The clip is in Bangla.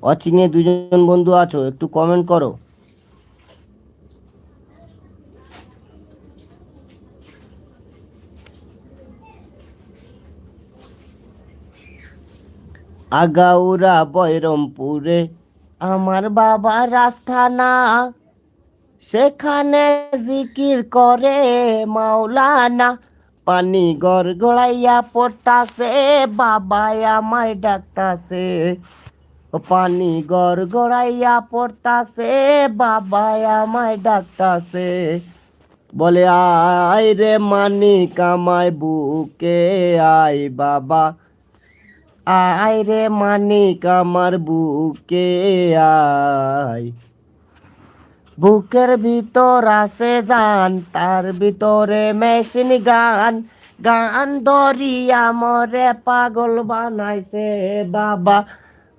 ওয়াচিংয়ে দুজন বন্ধু আছো, একটু কমেন্ট করো। আগাউরা বৈরমপুরে আমার বাবার আস্থানা, সেখানে জিকির করে মাওলানা। পানি গড়গড়াইয়া পড়তাছে, বাবাই আমায় ডাকতাছে। ও পানি গড়গড়াইয়া পড়তাছে, বাবাই আমায় ডাকতাছে। বলে আয় রে মানিক আমায় বুকে আয় বাবা, আয় রে মানিক আমার বুকে আয়। বুকের ভিতর আছে জান, তার ভিতরে মেশিন গান। গান ধরিয়া মরে পাগল বানাইছে বাবা,